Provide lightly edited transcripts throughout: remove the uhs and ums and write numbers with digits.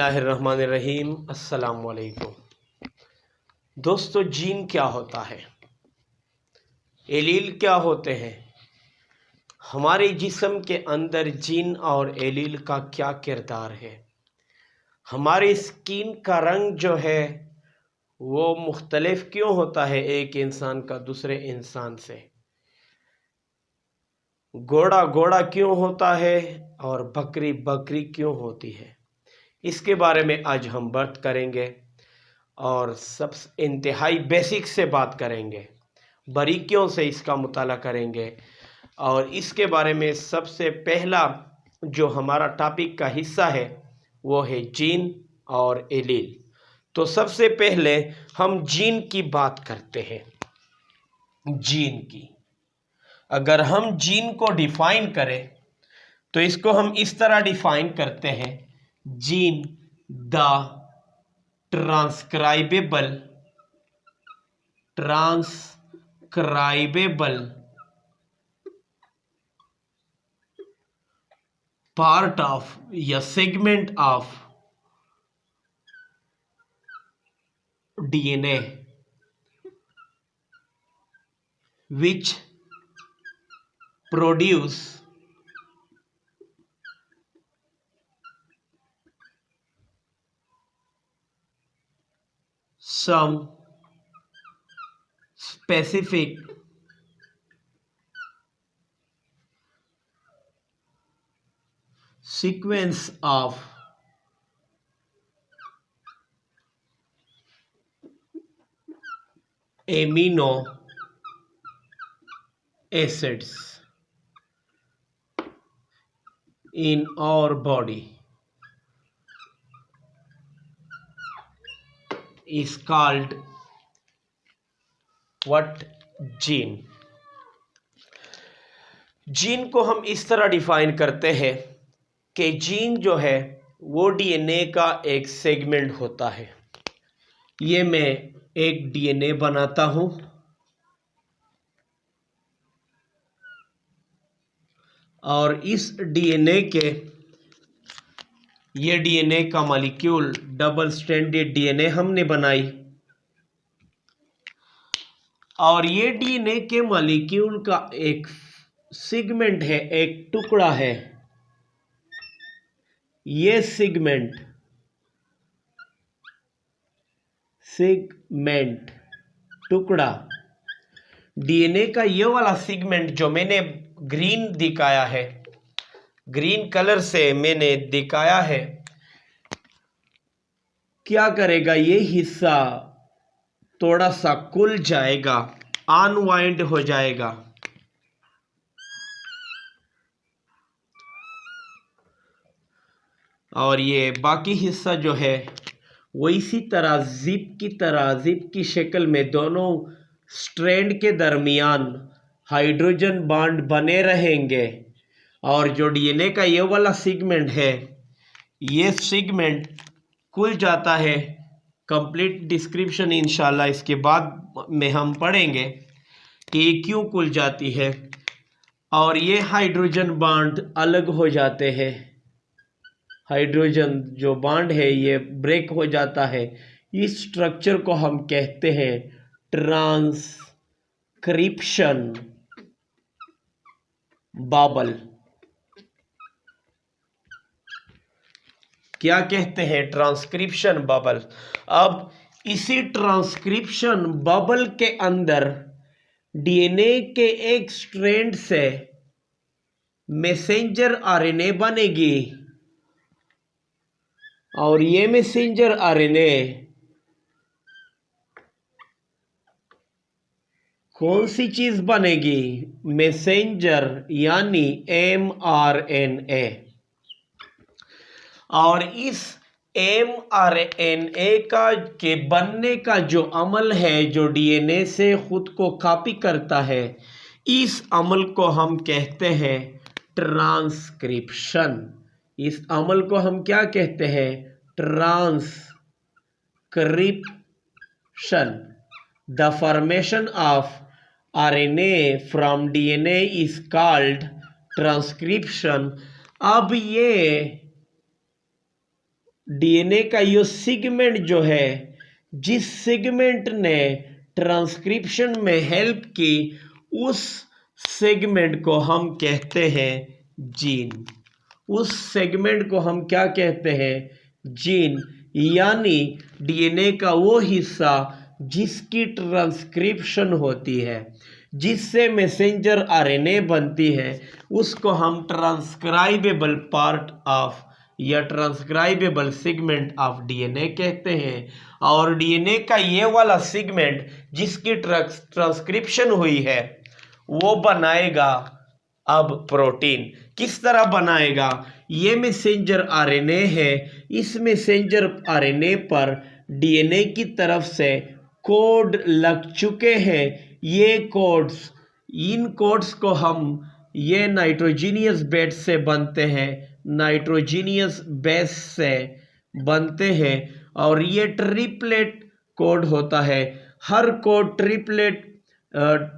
बिस्मिल्लाहिर्रहमानिर्रहीम। अस्सलाम वालेकुम दोस्तों, जीन क्या होता है, एलील क्या होते हैं, हमारे जिस्म के अंदर जीन और एलील का क्या किरदार है, हमारी स्किन का रंग जो है वो मुख्तलिफ क्यों होता है एक इंसान का दूसरे इंसान से, घोड़ा घोड़ा क्यों होता है और बकरी बकरी क्यों होती है, इसके बारे में आज हम बात करेंगे और सब इंतहाई बेसिक से बात करेंगे, बारीकियों से इसका मुताला करेंगे। और इसके बारे में सबसे पहला जो हमारा टॉपिक का हिस्सा है वो है जीन और एलील। तो सबसे पहले हम जीन की बात करते हैं। जीन की अगर हम जीन को डिफाइन करें तो इसको हम इस तरह डिफाइन करते हैं, जीन द ट्रांसक्राइबेबल पार्ट ऑफ या segment of DNA which produce some specific sequence of amino acids in our body is called what? Gene. Gene को हम इस तरह डिफाइन करते हैं कि जीन जो है वो डीएनए का एक सेगमेंट होता है। ये मैं एक डीएनए बनाता हूं और इस डीएनए के ये डीएनए का मॉलिक्यूल डबल स्ट्रैंडेड डीएनए हमने बनाई और ये डीएनए के मॉलिक्यूल का एक सेगमेंट है, एक टुकड़ा है। ये सेगमेंट टुकड़ा डीएनए का ये वाला सेगमेंट जो मैंने ग्रीन दिखाया है, ग्रीन कलर से मैंने दिखाया है, क्या करेगा? ये हिस्सा थोड़ा सा खुल जाएगा, अनवाइंड हो जाएगा और ये बाकी हिस्सा जो है वो इसी तरह जिप की शक्ल में दोनों स्ट्रैंड के दरमियान हाइड्रोजन बॉन्ड बने रहेंगे। और जो डीएनए का ये वाला सेगमेंट है, ये सेगमेंट खुल जाता है। कंप्लीट डिस्क्रिप्शन इंशाल्लाह इसके बाद में हम पढ़ेंगे कि ये क्यों खुल जाती है और ये हाइड्रोजन बॉन्ड अलग हो जाते हैं। हाइड्रोजन जो बॉन्ड है ये ब्रेक हो जाता है। इस स्ट्रक्चर को हम कहते हैं ट्रांसक्रिप्शन बबल। क्या कहते हैं? Transcription bubble. अब इसी ट्रांसक्रिप्शन बबल के अंदर डीएनए के एक स्ट्रैंड से मैसेंजर आरएनए बनेगी और ये मैसेंजर आरएनए कौन सी चीज बनेगी? मैसेंजर यानी mRNA। और इस mRNA का के बनने का जो अमल है, जो डीएनए से खुद को कॉपी करता है, इस अमल को हम कहते हैं ट्रांसक्रिप्शन। इस अमल को हम क्या कहते हैं? Transcription. The formation of RNA from DNA is called transcription. अब ये डीएनए का ये सेगमेंट जो है, जिस सेगमेंट ने ट्रांसक्रिप्शन में हेल्प की, उस सेगमेंट को हम कहते हैं जीन। उस सेगमेंट को हम क्या कहते हैं? जीन। यानी डीएनए का वो हिस्सा जिसकी ट्रांसक्रिप्शन होती है, जिससे मैसेंजर आरएनए बनती है, उसको हम ट्रांसक्राइबेबल पार्ट ऑफ या ट्रांसक्राइबेबल सेगमेंट ऑफ डीएनए कहते हैं। और डीएनए का ये वाला सेगमेंट जिसकी ट्रांसक्रिप्शन हुई है, वो बनाएगा अब प्रोटीन। किस तरह बनाएगा? ये मैसेंजर आरएनए है, इस मैसेंजर आरएनए पर डीएनए की तरफ से कोड लग चुके हैं। ये कोड्स, इन कोड्स को हम, ये नाइट्रोजीनियस बेस से बनते हैं, नाइट्रोजीनियस बेस से बनते हैं। और ये ट्रिपलेट कोड होता है। हर कोड ट्रिपलेट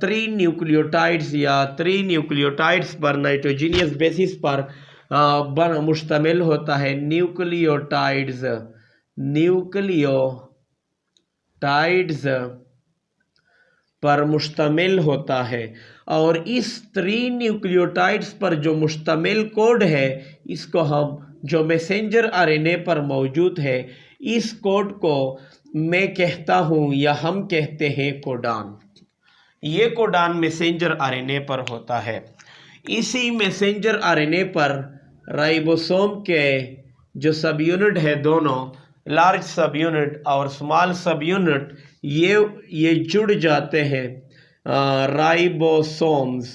3 न्यूक्लियोटाइड्स या 3 न्यूक्लियोटाइड्स पर, नाइट्रोजीनियस बेसिस पर मुश्तमिल होता है। न्यूक्लियोटाइड्स पर मुश्तमिल होता है। और इस 3 न्यूक्लियोटाइड्स पर जो मुश्तमिल कोड है, इसको हम, जो मैसेंजर आरएनए पर मौजूद है, इस कोड को मैं कहता हूँ या हम कहते हैं कोडान। ये कोडान मैसेंजर आरएनए पर होता है। इसी मैसेंजर आरएनए पर राइबोसोम के जो सब यूनिट है, दोनों लार्ज सब यूनिट और स्मॉल सब यूनिट, ये जुड़ जाते हैं। राइबोसोम्स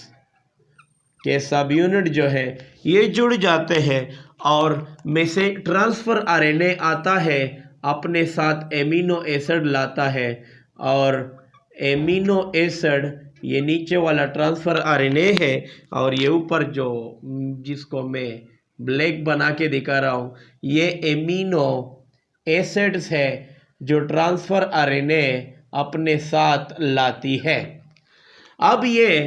के सब यूनिट जो है, ये जुड़ जाते हैं और ट्रांसफर आरएनए आता है, अपने साथ एमिनो एसिड लाता है। और एमिनो एसिड, ये नीचे वाला ट्रांसफर आरएनए है, और ये ऊपर जो, जिसको मैं ब्लैक बना के दिखा रहा हूँ, ये एमिनो एसिड्स है जो ट्रांसफर आरएनए अपने साथ लाती है। अब ये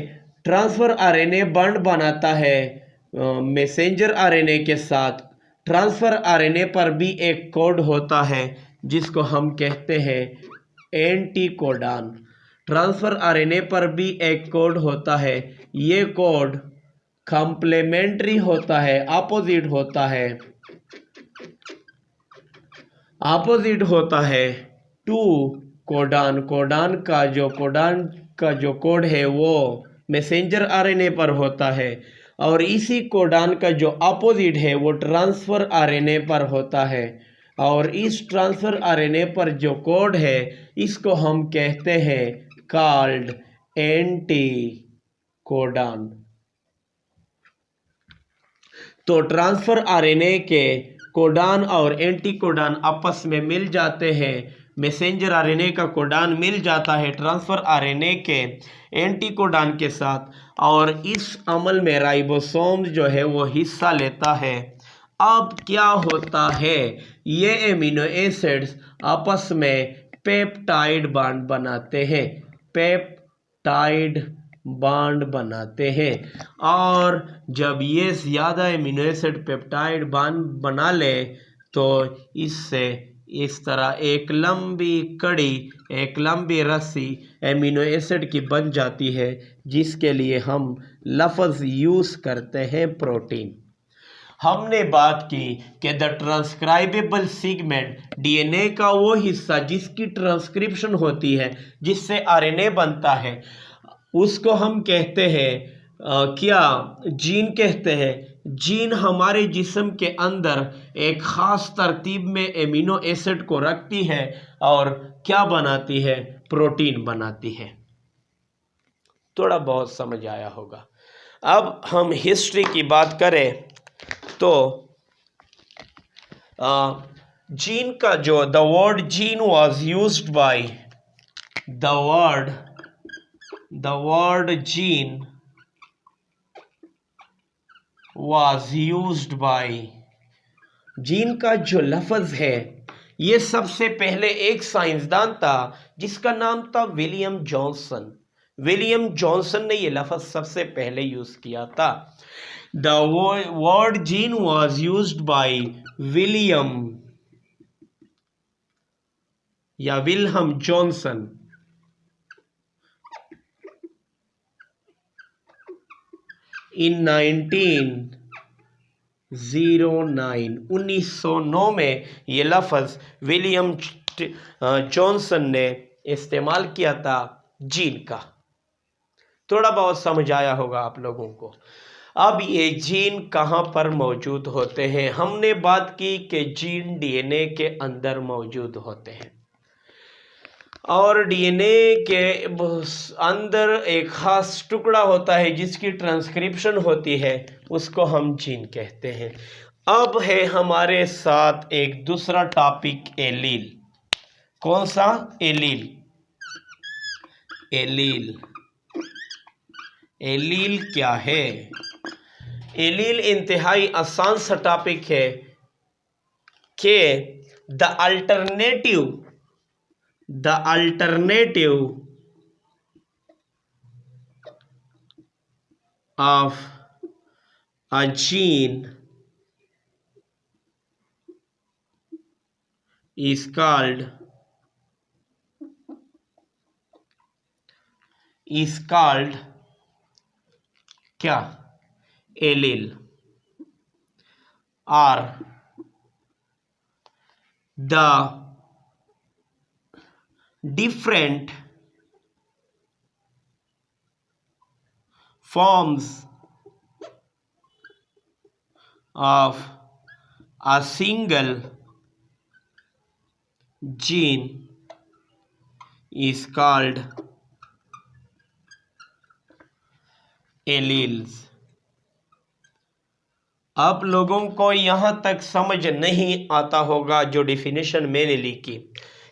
ट्रांसफर आरएनए बॉन्ड बनाता है मैसेंजर आरएनए के साथ। ट्रांसफर आरएनए पर भी एक कोड होता है जिसको हम कहते हैं एंटीकोडान। ट्रांसफर आरएनए पर भी एक कोड होता है। ये कोड कॉम्प्लीमेंट्री होता है, अपोजिट होता है टू कोडान। कोडान का जो कोड है वो मैसेंजर आरएनए पर होता है, और इसी कोडान का जो अपोजिट है वो ट्रांसफर आरएनए पर होता है। और इस ट्रांसफर आरएनए पर जो कोड है, इसको हम कहते हैं कॉल्ड एंटी कोडान। तो ट्रांसफर आरएनए के कोडान और एंटी कोडान आपस में मिल जाते हैं। मैसेंजर आरएनए का कोडान मिल जाता है ट्रांसफर आरएनए के एंटी कोडान के साथ, और इस अमल में राइबोसोम जो है वो हिस्सा लेता है। अब क्या होता है? ये एमिनो एसिड्स आपस में पेप्टाइड बॉन्ड बनाते हैं। और जब ये ज़्यादा एमिनो एसिड पेप्टाइड बॉन्ड बना ले, तो इससे इस तरह एक लंबी रस्सी एमिनो एसिड की बन जाती है, जिसके लिए हम लफ्ज़ यूज़ करते हैं प्रोटीन। हमने बात की कि द ट्रांसक्राइबेबल सेगमेंट, डीएनए का वो हिस्सा जिसकी ट्रांसक्रिप्शन होती है, जिससे आरएनए बनता है, उसको हम कहते हैं क्या? जीन कहते हैं। जीन हमारे जिस्म के अंदर एक ख़ास तरतीब में एमिनो एसिड को रखती है और क्या बनाती है? प्रोटीन बनाती है। थोड़ा बहुत समझ आया होगा। अब हम हिस्ट्री की बात करें तो जीन का जो, the word gene was used by, the word gene was used by, gene का जो लफ्ज़ है, ये सबसे पहले एक साइंसदान था जिसका नाम था विलियम जॉनसन ने ये लफ्ज़ सबसे पहले यूज़ किया था। The word gene was used by William या विल्हम जॉनसन इन 1909 में ये लफ्ज़ विलियम जॉनसन ने इस्तेमाल किया था जीन का। थोड़ा बहुत समझ आया होगा आप लोगों को। अब ये जीन कहाँ पर मौजूद होते हैं? हमने बात की कि जीन डीएनए के अंदर मौजूद होते हैं और डीएनए के अंदर एक खास टुकड़ा होता है जिसकी ट्रांसक्रिप्शन होती है, उसको हम जीन कहते हैं। अब है हमारे साथ एक दूसरा टॉपिक, एलील। कौन सा? एलील। एलील, एलील क्या है? एलील इंतहाई आसान सा टॉपिक है कि the alternative of a gene is called क्या? Allele. or the different forms of a single gene is called alleles। आप लोगों को यहाँ तक समझ नहीं आता होगा जो डिफिनीशन मैंने लिखी,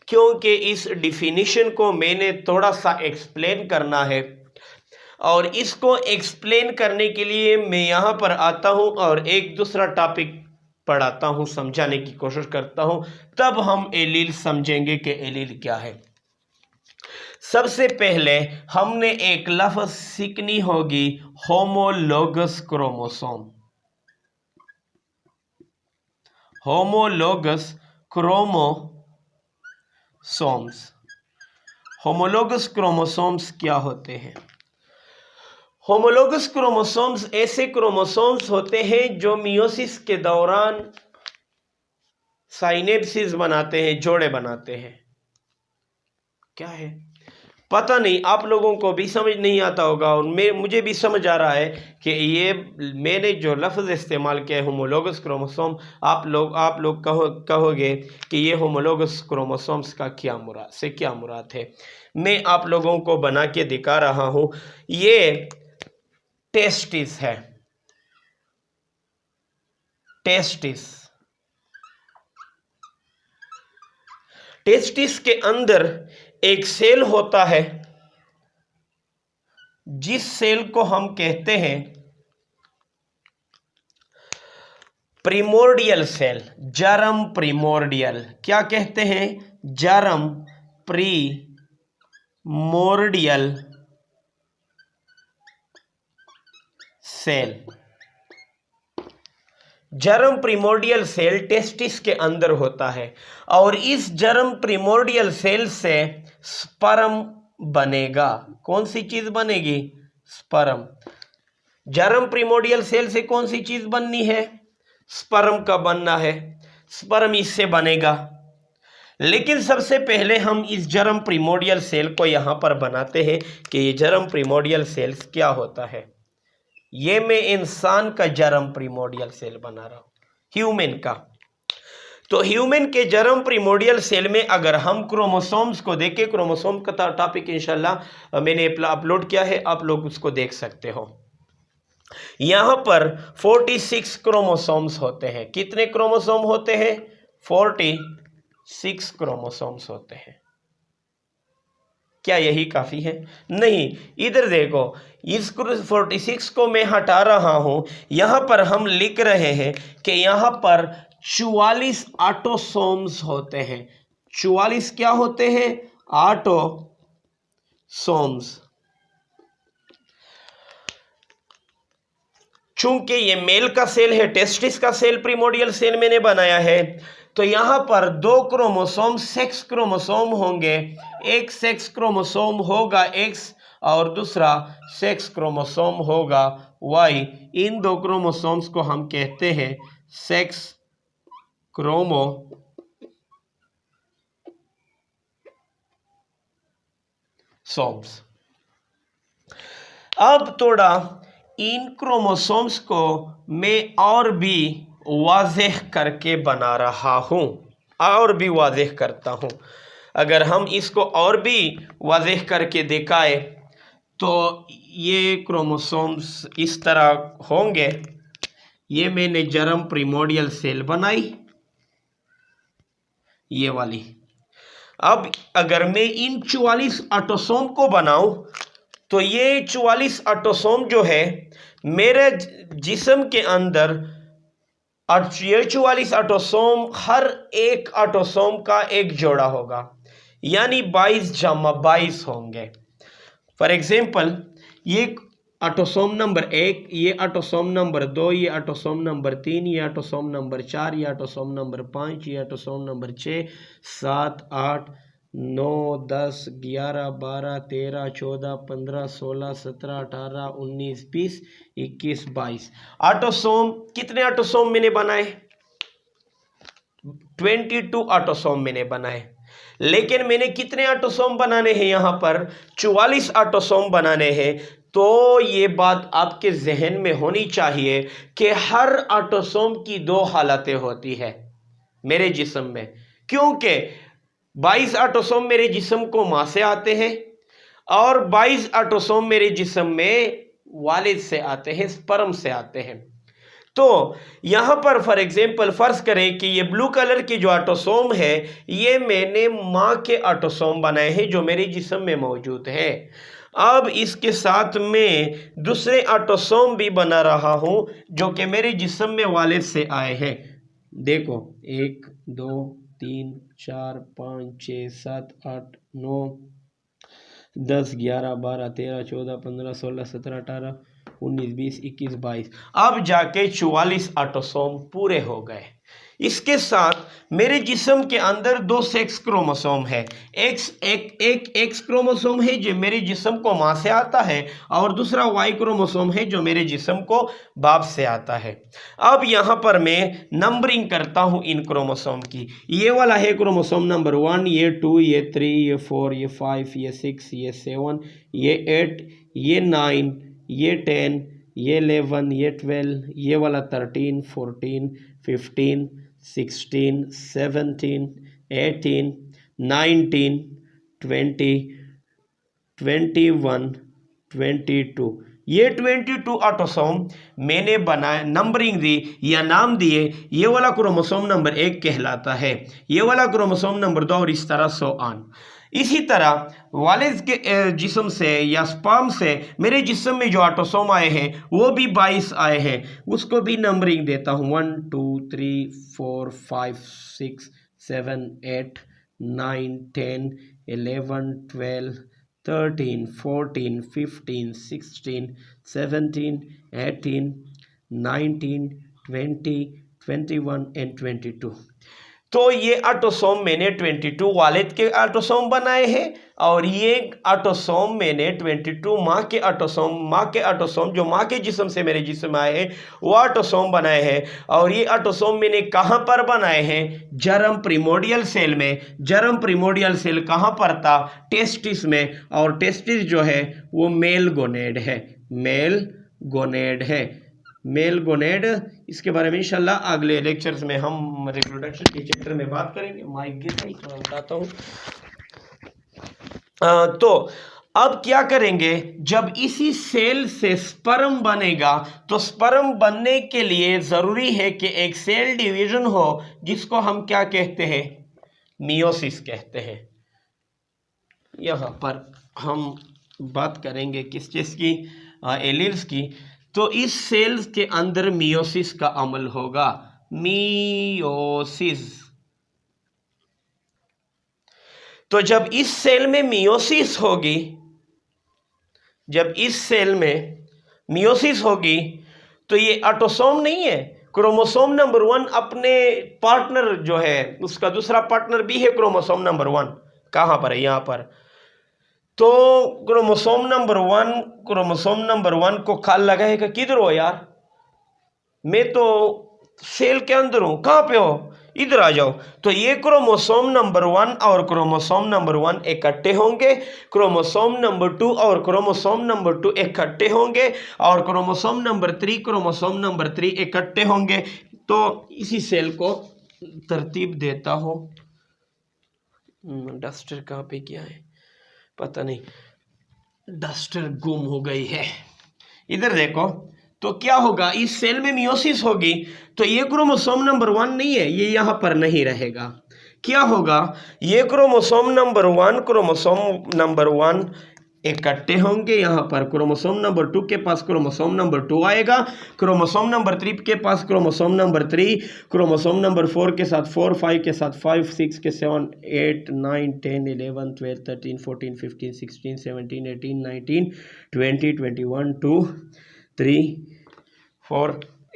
क्योंकि इस डिफिनीशन को मैंने थोड़ा सा एक्सप्लेन करना है और इसको एक्सप्लेन करने के लिए मैं यहाँ पर आता हूँ और एक दूसरा टॉपिक पढ़ाता हूँ, समझाने की कोशिश करता हूँ, तब हम एलील समझेंगे कि एलील क्या है। सबसे पहले हमने एक लफ्ज़ सीखनी होगी, homologous chromosome. Homologous chromosomes. Homologous chromosomes क्या होते हैं? होमोलोगस क्रोमोसोम्स ऐसे क्रोमोसोम्स होते हैं जो मियोसिस के दौरान साइनेप्सिस बनाते हैं, जोड़े बनाते हैं। क्या है पता नहीं, आप लोगों को भी समझ नहीं आता होगा और मुझे भी समझ आ रहा है कि ये मैंने जो लफ्ज़ इस्तेमाल किया है होमोलोगस क्रोमोसोम, आप लोग कहोगे कि ये होमोलोगस क्रोमोसोम्स का क्या मुराद है। मैं आप लोगों को बना के दिखा रहा हूँ। ये टेस्टिस है, टेस्टिस के अंदर एक सेल होता है जिस सेल को हम कहते हैं प्रिमोर्डियल सेल, जरम प्रिमोर्डियल। क्या कहते हैं? जरम प्रिमोर्डियल सेल। जरम प्रिमोर्डियल सेल टेस्टिस के अंदर होता है और इस जरम प्रिमोर्डियल सेल से स्पर्म बनेगा। कौन सी चीज बनेगी? स्पर्म। जरम प्रिमोर्डियल सेल से कौन सी चीज बननी है? स्पर्म का बनना है। स्पर्म इससे बनेगा। लेकिन सबसे पहले हम इस जरम प्रिमोर्डियल सेल को यहां पर बनाते हैं कि ये जरम प्रिमोर्डियल सेल्स क्या होता है। ये मैं इंसान का जरम प्रिमोर्डियल सेल बना रहा हूं, ह्यूमन का। तो ह्यूमन के जरम प्रिमोर्डियल सेल में अगर हम क्रोमोसोम्स को देखें, क्रोमोसोम का टॉपिक इंशाल्लाह मैंने अपलोड किया है, आप लोग उसको देख सकते हो। यहां पर 46 क्रोमोसोम्स होते हैं। कितने क्रोमोसोम होते हैं? 46 क्रोमोसोम्स होते हैं। क्या यही काफी है? नहीं, इधर देखो, इस 46 को मैं हटा रहा हूं। यहां पर हम लिख रहे हैं कि यहां पर 44 ऑटोसोम्स होते हैं। 44 क्या होते हैं? ऑटोसोम्स। चूंकि ये मेल का सेल है, टेस्टिस का सेल प्रिमोर्डियल सेल मैंने बनाया है, तो यहां पर दो क्रोमोसोम सेक्स क्रोमोसोम होंगे। एक सेक्स क्रोमोसोम होगा एक्स और दूसरा सेक्स क्रोमोसोम होगा वाई। इन दो क्रोमोसोम्स को हम कहते हैं सेक्स क्रोमोसोम्स। अब थोड़ा इन क्रोमोसोम्स को मैं और भी वाज़ेह करके बना रहा हूं, और भी वाज़ेह करता हूं। अगर हम इसको और भी वाज़ेह करके दिखाए तो ये क्रोमोसोम्स इस तरह होंगे। ये मैंने जर्म प्रिमोर्डियल सेल बनाई, ये वाली। अब अगर मैं इन 44 ऑटोसोम को बनाऊं तो ये 44 ऑटोसोम जो है मेरे जिस्म के अंदर, और ये 44 ऑटोसोम हर एक ऑटोसोम का एक जोड़ा होगा, यानी 22 जमा 22 होंगे। फॉर एग्जाम्पल, ये ऑटोसोम नंबर 1, ये ऑटोसोम नंबर 2, ये ऑटोसोम नंबर 3, ये ऑटोसोम नंबर 4, ये ऑटोसोम नंबर 5, ये ऑटोसोम नंबर 6, 7, 8, 9, 10, 11, 12, 13, 14, 15, 16, 17, 18, 19, 20, 21, 22 ऑटोसोम। कितने ऑटोसोम मैंने बनाए? 22 ऑटोसोम मैंने बनाए। लेकिन मैंने कितने ऑटोसोम बनाने हैं? यहां पर 44 ऑटोसोम बनाने हैं। तो ये बात आपके जहन में होनी चाहिए कि हर ऑटोसोम की दो हालतें होती है मेरे जिस्म में, क्योंकि 22 ऑटोसोम मेरे जिस्म को मां से आते हैं और 22 ऑटोसोम मेरे जिस्म में वालिद से आते हैं, स्पर्म से आते हैं। तो यहां पर फॉर एग्जाम्पल फर्ज करें कि ये ब्लू कलर की जो ऑटोसोम है ये मैंने मां के ऑटोसोम बनाए हैं जो मेरे जिस्म में मौजूद है। अब इसके साथ में दूसरे ऑटोसोम भी बना रहा हूं जो कि मेरे जिस्म में वालिद से आए हैं। देखो, 1, 2, 3, 4, 5, 6, 7, 8, 9, 10, 11, 12, 13, 14, 15, 16, 17, 18, 19, 20, 21, 22 अब जाके 44 ऑटोसोम पूरे हो गए। इसके साथ मेरे जिस्म के अंदर दो सेक्स क्रोमोसोम है। एक एक्स क्रोमोसोम है जो मेरे जिस्म को मां से आता है और दूसरा वाई क्रोमोसोम है जो मेरे जिस्म को बाप से आता है। अब यहां पर मैं नंबरिंग करता हूं इन क्रोमोसोम की। ये वाला है क्रोमोसोम नंबर 1, ये 2, ये 3, ये 4, ये 5, ये 6, ये 7, ये 8, ये 9, ये 10, ये 11, ये 12, ये वाला 13, 14, 15, 16, 17, 18, 19, 20, 21, 22। ये 22 ऑटोसोम मैंने बनाए, नंबरिंग दी या नाम दिए। ये वाला क्रोमोसोम नंबर 1 कहलाता है, ये वाला क्रोमोसोम नंबर 2 और इस तरह सो ऑन। इसी तरह वालिद के जिस्म से या स्पर्म से मेरे जिस्म में जो ऑटोसोम आए हैं वो भी 22 आए हैं, उसको भी नंबरिंग देता हूँ। 1, 2, 3, 4, 5, 6, 7, 8, 9, 10, 11, 12, 13, 14, 15, 16, 17, 18, 19, 20, 21 एंड 22। तो ये ऑटोसोम मैंने 22 वालिद के ऑटोसोम बनाए हैं और ये ऑटोसोम मैंने 22 माँ के ऑटोसोम जो माँ के जिस्म से मेरे जिस्म में आए हैं वो ऑटोसोम बनाए हैं। और ये ऑटोसोम मैंने कहाँ पर बनाए हैं? जर्म प्रिमोर्डियल सेल में। जर्म प्रिमोर्डियल सेल कहाँ पर था? टेस्टिस में। और टेस्टिस जो है वो मेल गोनेड है, मेल गोनेड है, मेल गोनेड। इसके बारे में इंशाल्लाह अगले लेक्चर्स में हम रिप्रोडक्शन के चैप्टर में बात करेंगे। माइक गिर गई तो मैं बताता हूँ। तो अब क्या करेंगे, जब इसी सेल से स्पर्म बनेगा तो स्पर्म बनने के लिए ज़रूरी है कि एक सेल डिवीजन हो जिसको हम क्या कहते हैं? मियोसिस कहते हैं। यहाँ पर हम बात करेंगे किस चीज़ की? एलील्स की। तो इस सेल्स के अंदर मियोसिस का अमल होगा, मियोसिस। तो जब इस सेल में मियोसिस होगी, जब इस सेल में मियोसिस होगी तो ये ऑटोसोम नहीं है, क्रोमोसोम नंबर 1 अपने पार्टनर जो है उसका दूसरा पार्टनर भी है क्रोमोसोम नंबर 1। कहाँ पर है? यहाँ पर। तो क्रोमोसोम नंबर 1 को कॉल लगाएगा, किधर हो यार, मैं तो सेल के अंदर हूं, कहां पे हो, इधर आ जाओ। तो ये क्रोमोसोम नंबर 1 और क्रोमोसोम नंबर 1 इकट्ठे होंगे, क्रोमोसोम नंबर 2 और क्रोमोसोम नंबर 2 इकट्ठे होंगे, और क्रोमोसोम नंबर 3 इकट्ठे होंगे। तो इसी सेल को तरतीब देता हूं। डस्टर कहाँ पे क्या है पता नहीं, डस्टर गुम हो गई है। इधर देखो, तो क्या होगा, इस सेल में मियोसिस होगी, तो ये क्रोमोसोम नंबर 1 नहीं है, ये यहां पर नहीं रहेगा। क्या होगा, ये क्रोमोसोम नंबर 1 इकट्ठे होंगे, यहां पर क्रोमोसोम नंबर 2 के पास क्रोमोसोम नंबर 2 आएगा, क्रोमोसोम नंबर 3 के पास क्रोमोसोम नंबर 3, क्रोमोसोम नंबर 4 के साथ 4, 5 के साथ 5, 6 के 7, 8, 9, 10, 11, 12, 13, 14, 15, 16, 17, 18, 19, 20, 21, 2, 3, 4।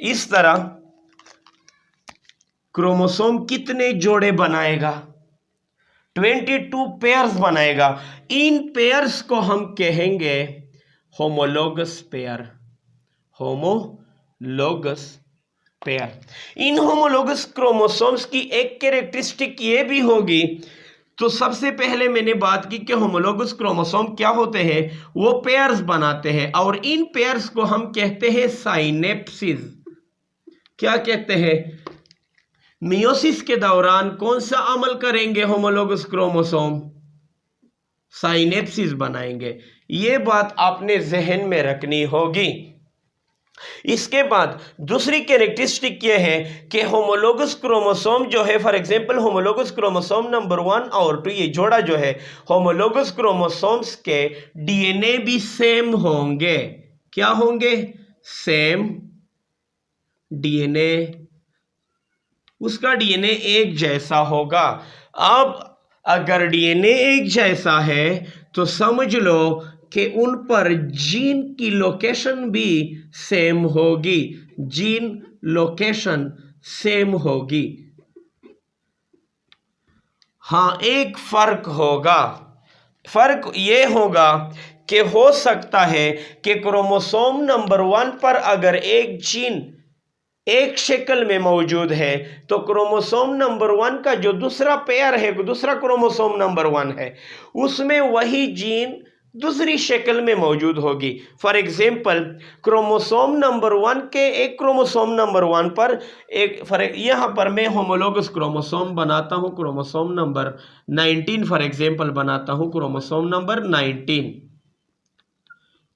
इस तरह क्रोमोसोम कितने जोड़े बनाएगा? 22 पेयर्स बनाएगा। इन पेयर्स को हम कहेंगे होमोलोगस पेयर। Homologous pair. इन होमोलोगस क्रोमोसोम्स की एक कैरेक्टरिस्टिक ये भी होगी, तो सबसे पहले मैंने बात की कि होमोलोगस क्रोमोसोम क्या होते हैं, वो पेयर्स बनाते हैं, और इन पेयर्स को हम कहते हैं साइनेप्सिस। क्या कहते हैं? मियोसिस के दौरान कौन सा अमल करेंगे होमोलोगस क्रोमोसोम? साइनेप्सिस बनाएंगे। ये बात आपने जहन में रखनी होगी। इसके बाद दूसरी कैरेक्टरिस्टिक ये है कि होमोलोगस क्रोमोसोम जो है, for example homologous chromosome number 1 और 2, ये जोड़ा जो है, होमोलोगस क्रोमोसोम्स के डीएनए भी सेम होंगे। क्या होंगे? सेम डीएनए, उसका डीएनए एक जैसा होगा। अब अगर डीएनए एक जैसा है तो समझ लो कि उन पर जीन की लोकेशन भी सेम होगी। जीन लोकेशन सेम होगी। हाँ, एक फर्क होगा। फर्क ये होगा कि हो सकता है कि क्रोमोसोम नंबर 1 पर अगर एक जीन एक शक्ल में मौजूद है, तो क्रोमोसोम नंबर 1 का जो दूसरा पेयर है, दूसरा क्रोमोसोम नंबर 1 है, उसमें वही जीन दूसरी शक्ल में मौजूद होगी। फॉर एग्जाम्पल क्रोमोसोम नंबर 1 के एक क्रोमोसोम नंबर 1 पर यहां पर मैं होमोलोगस क्रोमोसोम बनाता हूं, क्रोमोसोम नंबर 19 फॉर एग्जाम्पल बनाता हूं, क्रोमोसोम नंबर 19।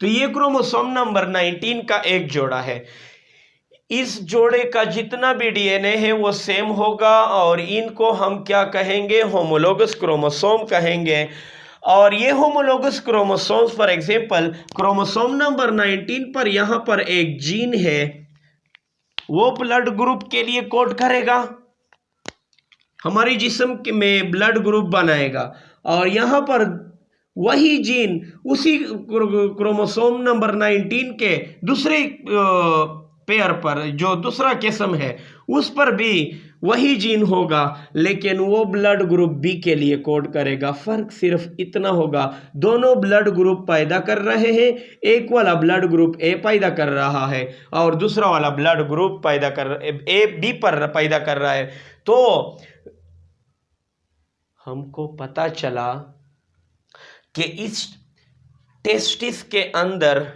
तो ये क्रोमोसोम नंबर 19 का एक जोड़ा है। इस जोड़े का जितना भी डीएनए है वो सेम होगा, और इनको हम क्या कहेंगे? होमोलोगस क्रोमोसोम कहेंगे। और ये homologous chromosomes, for example chromosome number 19 पर यहां पर एक जीन है, वो ब्लड ग्रुप के लिए कोड करेगा, हमारी जिस्म में ब्लड ग्रुप बनाएगा, और यहां पर वही जीन उसी क्रोमोसोम नंबर 19 के दूसरे पेयर पर, जो दूसरा किस्म है, उस पर भी वही जीन होगा, लेकिन वो ब्लड ग्रुप बी के लिए कोड करेगा। फर्क सिर्फ इतना होगा, दोनों ब्लड ग्रुप पैदा कर रहे हैं, एक वाला ब्लड ग्रुप ए पैदा कर रहा है और दूसरा वाला ब्लड ग्रुप ए बी पर पैदा कर रहा है। तो हमको पता चला कि इस टेस्टिस के अंदर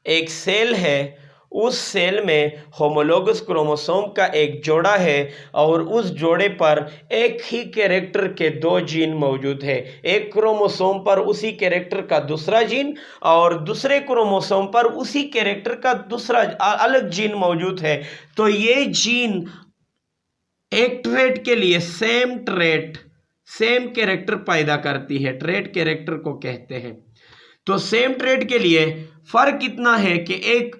एक सेल है, उस सेल में होमोलोगस क्रोमोसोम का एक जोड़ा है, और उस जोड़े पर एक ही कैरेक्टर के 2 जीन मौजूद है। एक क्रोमोसोम पर उसी कैरेक्टर का दूसरा जीन, और दूसरे क्रोमोसोम पर उसी कैरेक्टर का दूसरा अलग जीन मौजूद है। तो ये जीन एक ट्रेट के लिए सेम कैरेक्टर पैदा करती है, ट्रेट कैरेक्टर को कहते हैं। तो सेम ट्रेट के लिए फर्क इतना है कि एक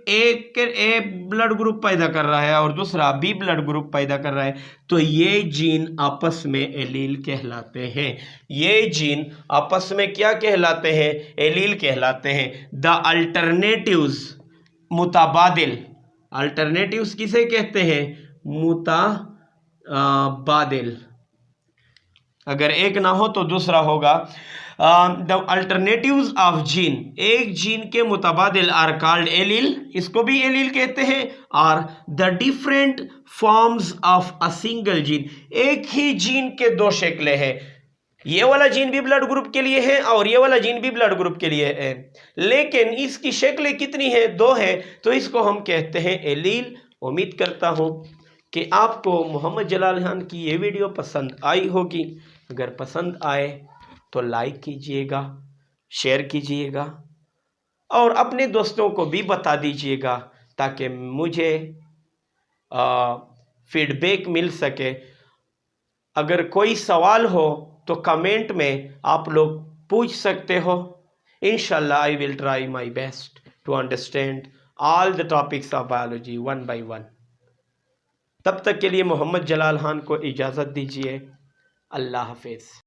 ए ब्लड ग्रुप पैदा कर रहा है और दूसरा बी ब्लड ग्रुप पैदा कर रहा है, तो ये जीन आपस में एलील कहलाते हैं। ये जीन आपस में क्या कहलाते हैं? एलील कहलाते हैं। द अल्टरनेटिव्स, मुताबादिल, अल्टरनेटिव्स किसे कहते हैं? मुताबादिल। अगर एक ना हो तो दूसरा होगा। द अल्टरनेटिव्स ऑफ जीन, एक जीन के मुतबादिल आर कॉल्ड एलील, इसको भी एलील कहते हैं। और the different forms of a single gene, एक ही जीन के दो शक्लें हैं। ये वाला जीन भी ब्लड ग्रुप के लिए है और ये वाला जीन भी ब्लड ग्रुप के लिए है, लेकिन इसकी शक्लें कितनी है? दो है, तो इसको हम कहते हैं एलील। उम्मीद करता हूं कि आपको मोहम्मद जलाल खान की ये वीडियो पसंद आई होगी। अगर पसंद आए तो लाइक कीजिएगा, शेयर कीजिएगा और अपने दोस्तों को भी बता दीजिएगा ताकि मुझे फीडबैक मिल सके। अगर कोई सवाल हो तो कमेंट में आप लोग पूछ सकते हो। इंशाल्लाह I will try my best to understand all the topics of biology one by one. तब तक के लिए मोहम्मद जलाल खान को इजाज़त दीजिए। अल्लाह हाफिज़।